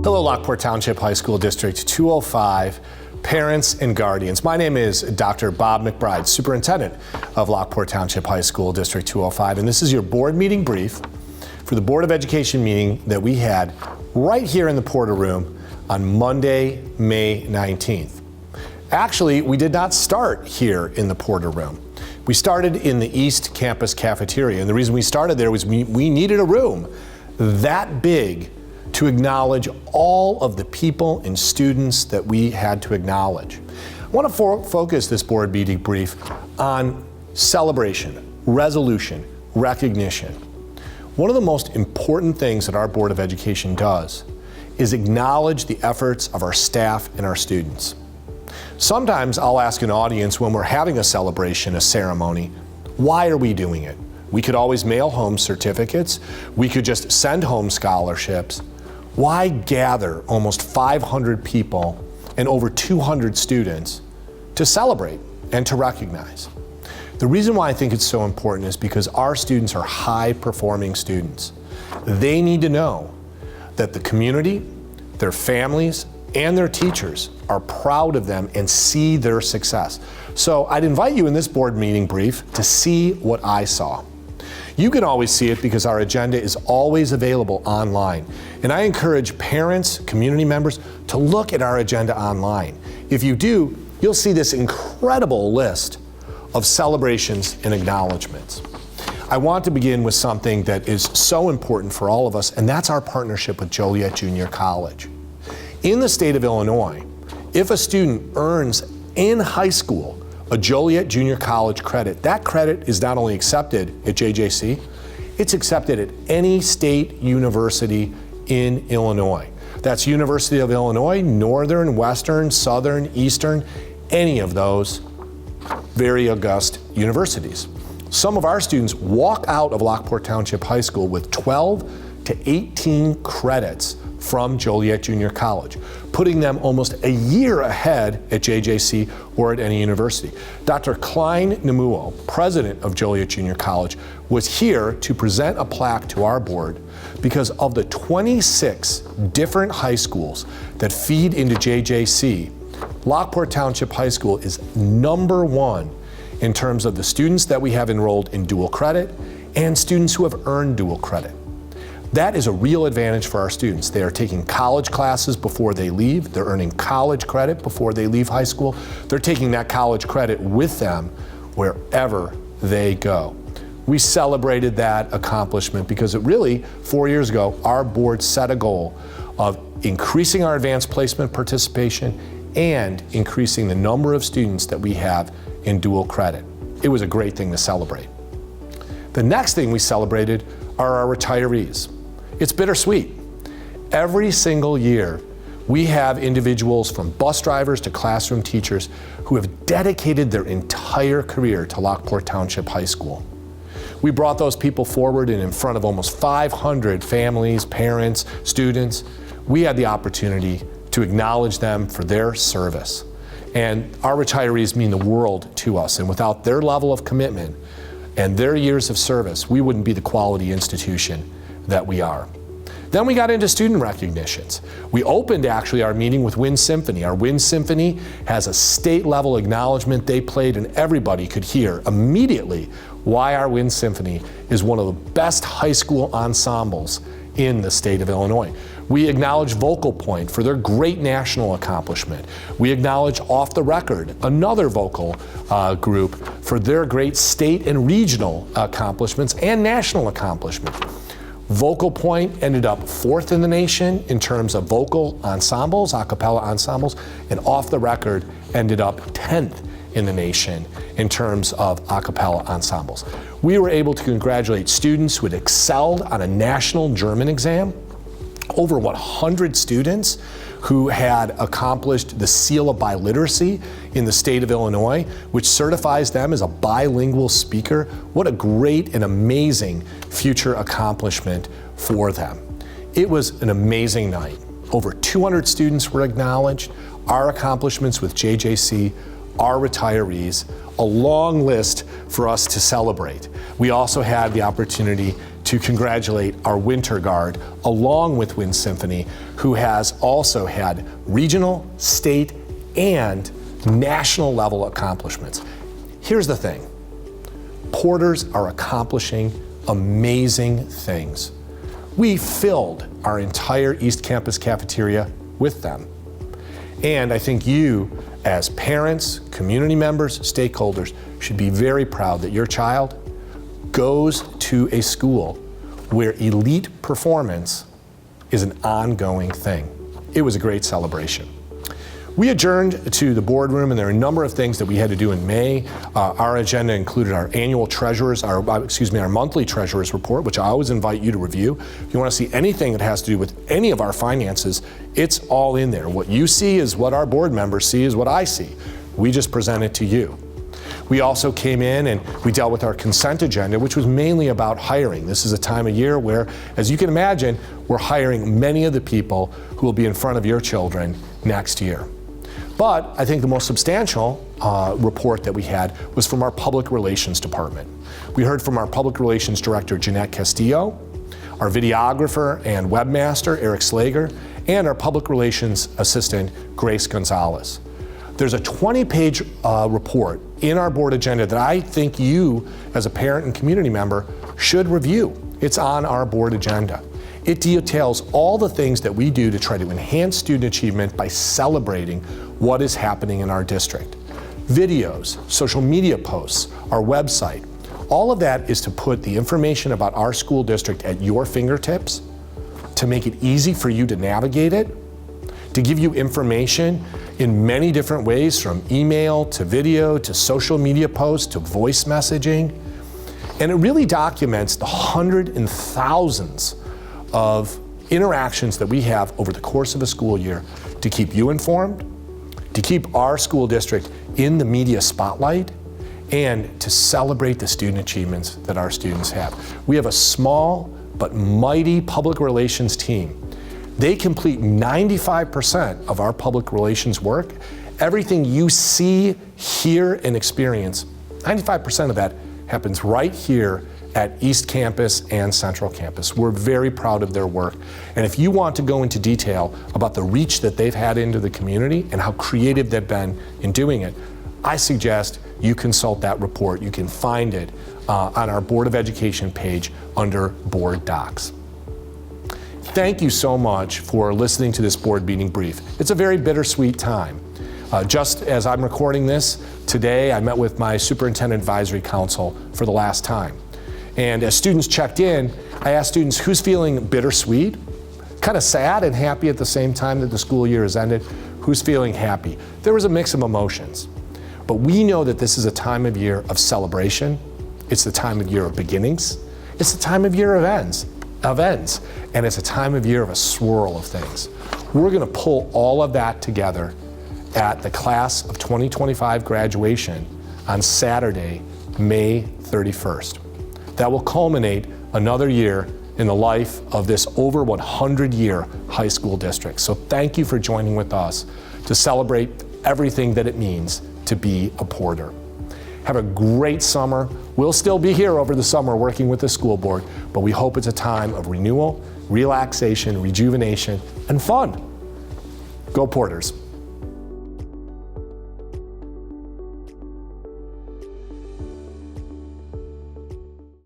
Hello, Lockport Township High School District 205, parents and guardians. My name is Dr. Bob McBride, Superintendent of Lockport Township High School District 205, and this is your board meeting brief for the Board of Education meeting that we had right here in the Porter Room on Monday, May 19th. Actually, we did not start here in the Porter Room. We started in the East Campus cafeteria, and the reason we started there was we needed a room that big to acknowledge all of the people and students that we had to acknowledge. I want to focus this board meeting brief on celebration, resolution, recognition. One of the most important things that our Board of Education does is acknowledge the efforts of our staff and our students. Sometimes I'll ask an audience when we're having a celebration, a ceremony, why are we doing it? We could always mail home certificates. We could just send home scholarships. Why gather almost 500 people and over 200 students to celebrate and to recognize? The reason why I think it's so important is because our students are high-performing students. They need to know that the community, their families, and their teachers are proud of them and see their success. So I'd invite you in this board meeting brief to see what I saw. You can always see it because our agenda is always available online. And I encourage parents, community members to look at our agenda online. If you do, you'll see this incredible list of celebrations and acknowledgments. I want to begin with something that is so important for all of us, and that's our partnership with Joliet Junior College. In the state of Illinois, if a student earns in high school a Joliet Junior College credit, that credit is not only accepted at JJC, it's accepted at any state university in Illinois. That's University of Illinois, Northern, Western, Southern, Eastern, any of those very august universities. Some of our students walk out of Lockport Township High School with 12 to 18 credits from Joliet Junior College, putting them almost a year ahead at JJC or at any university. Dr. Klein Nemuo, president of Joliet Junior College, was here to present a plaque to our board because of the 26 different high schools that feed into JJC, Lockport Township High School is #1 in terms of the students that we have enrolled in dual credit and students who have earned dual credit. That is a real advantage for our students. They are taking college classes before they leave. They're earning college credit before they leave high school. They're taking that college credit with them wherever they go. We celebrated that accomplishment because it really, 4 years ago, our board set a goal of increasing our advanced placement participation and increasing the number of students that we have in dual credit. It was a great thing to celebrate. The next thing we celebrated are our retirees. It's bittersweet. Every single year, we have individuals from bus drivers to classroom teachers who have dedicated their entire career to Lockport Township High School. We brought those people forward and in front of almost 500 families, parents, students. We had the opportunity to acknowledge them for their service. And our retirees mean the world to us, and without their level of commitment and their years of service, we wouldn't be the quality institution that we are. Then we got into student recognitions. We opened actually our meeting with Wind Symphony. Our Wind Symphony has a state level acknowledgement they played, and everybody could hear immediately why our Wind Symphony is one of the best high school ensembles in the state of Illinois. We acknowledge Vocal Point for their great national accomplishment. We acknowledge Off the Record, another vocal group, for their great state and regional accomplishments and national accomplishments. Vocal Point ended up 4th in the nation in terms of vocal ensembles, a cappella ensembles, and Off the Record ended up 10th in the nation in terms of a cappella ensembles. We were able to congratulate students who had excelled on a national German exam, over 100 students who had accomplished the Seal of Biliteracy in the state of Illinois, which certifies them as a bilingual speaker. What a great and amazing future accomplishment for them. It was an amazing night. Over 200 students were acknowledged, our accomplishments with JJC, our retirees, a long list for us to celebrate. We also had the opportunity to congratulate our Winter Guard, along with Wind Symphony, who has also had regional, state, and national level accomplishments. Here's the thing. Porters are accomplishing amazing things. We filled our entire East Campus cafeteria with them. And I think you, as parents, community members, stakeholders, should be very proud that your child goes to a school where elite performance is an ongoing thing. It was a great celebration. We adjourned to the boardroom, and there are a number of things that we had to do in May. Our agenda included our annual treasurers, our monthly treasurers report, which I always invite you to review. If you want to see anything that has to do with any of our finances, it's all in there. What you see is what our board members see is what I see. We just present it to you. We also came in and we dealt with our consent agenda, which was mainly about hiring. This is a time of year where, as you can imagine, we're hiring many of the people who will be in front of your children next year. But I think the most substantial report that we had was from our Public Relations Department. We heard from our Public Relations Director, Jeanette Castillo, our videographer and webmaster, Eric Slager, and our Public Relations Assistant, Grace Gonzalez. There's a 20-page report in our board agenda that I think you, as a parent and community member, should review. It's on our board agenda. It details all the things that we do to try to enhance student achievement by celebrating what is happening in our district. Videos, social media posts, our website, all of that is to put the information about our school district at your fingertips, to make it easy for you to navigate it, to give you information in many different ways, from email to video to social media posts to voice messaging. And it really documents the hundreds and thousands of interactions that we have over the course of a school year to keep you informed, to keep our school district in the media spotlight, and to celebrate the student achievements that our students have. We have a small but mighty public relations team. They complete 95% of our public relations work. Everything you see, hear, and experience, 95% of that happens right here at East Campus and Central Campus. We're very proud of their work. And if you want to go into detail about the reach that they've had into the community and how creative they've been in doing it, I suggest you consult that report. You can find it on our Board of Education page under Board Docs. Thank you so much for listening to this board meeting brief. It's a very bittersweet time. Just as I'm recording this, today I met with my Superintendent Advisory Council for the last time. And as students checked in, I asked students, who's feeling bittersweet? Kind of sad and happy at the same time that the school year has ended? Who's feeling happy? There was a mix of emotions. But we know that this is a time of year of celebration. It's the time of year of beginnings. It's the time of year of ends. And it's a time of year of a swirl of things. We're going to pull all of that together at the class of 2025 graduation on Saturday, May 31st. That will culminate another year in the life of this over 100-year high school district. So thank you for joining with us to celebrate everything that it means to be a Porter. Have a great summer. We'll still be here over the summer working with the school board, but we hope it's a time of renewal, relaxation, rejuvenation, and fun. Go Porters.